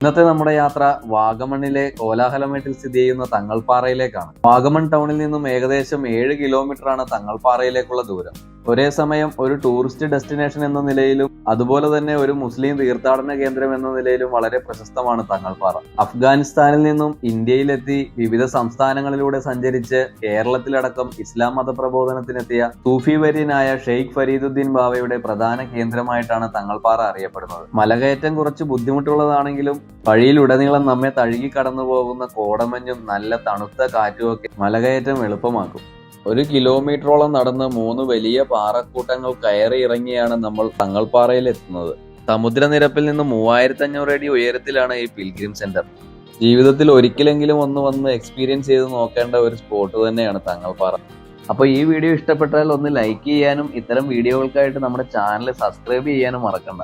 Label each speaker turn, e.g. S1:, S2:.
S1: ഇന്നത്തെ നമ്മുടെ യാത്ര വാഗമണിലെ കോലാഹലമേട്ടിൽ സ്ഥിതി ചെയ്യുന്ന തങ്ങൾപ്പാറയിലേക്കാണ്. വാഗമൺ ടൗണിൽ നിന്നും ഏകദേശം 7 കിലോമീറ്ററാണ് തങ്ങൾപ്പാറയിലേക്കുള്ള ദൂരം. ഒരേ സമയം ഒരു ടൂറിസ്റ്റ് ഡെസ്റ്റിനേഷൻ എന്ന നിലയിലും അതുപോലെ തന്നെ ഒരു മുസ്ലിം തീർത്ഥാടന കേന്ദ്രം എന്ന നിലയിലും വളരെ പ്രശസ്തമാണ് തങ്ങൾപ്പാറ. അഫ്ഗാനിസ്ഥാനിൽ നിന്നും ഇന്ത്യയിലെത്തി വിവിധ സംസ്ഥാനങ്ങളിലൂടെ സഞ്ചരിച്ച് കേരളത്തിലടക്കം ഇസ്ലാം മതപ്രബോധനത്തിനെത്തിയ സൂഫി വര്യനായ ഷെയ്ഖ് ഫരീദുദ്ദീൻ ബാവയുടെ പ്രധാന കേന്ദ്രമായിട്ടാണ് തങ്ങൾപ്പാറ അറിയപ്പെടുന്നത്. മലകയറ്റം കുറച്ച് ബുദ്ധിമുട്ടുള്ളതാണെങ്കിലും വഴിയിലുടനീളം നമ്മെ തഴുകി കടന്നു പോകുന്ന കോടമഞ്ഞും നല്ല തണുത്ത കാറ്റുമൊക്കെ മലകയറ്റം എളുപ്പമാക്കും. 1 കിലോമീറ്ററോളം നടന്ന് 3 വലിയ പാറക്കൂട്ടങ്ങൾ കയറി ഇറങ്ങിയാണ് നമ്മൾ തങ്ങൾപ്പാറയിൽ എത്തുന്നത്. സമുദ്രനിരപ്പിൽ നിന്ന് 3500 അടി ഉയരത്തിലാണ് ഈ പിൽഗ്രിം സെന്റർ. ജീവിതത്തിൽ ഒരിക്കലെങ്കിലും ഒന്ന് വന്ന് എക്സ്പീരിയൻസ് ചെയ്ത് നോക്കേണ്ട ഒരു സ്പോട്ട് തന്നെയാണ് തങ്ങൾപ്പാറ. അപ്പോൾ ഈ വീഡിയോ ഇഷ്ടപ്പെട്ടാൽ ഒന്ന് ലൈക്ക് ചെയ്യാനും ഇത്തരം വീഡിയോകൾക്കായിട്ട് നമ്മുടെ ചാനൽ സബ്സ്ക്രൈബ് ചെയ്യാനും മറക്കണ്ട.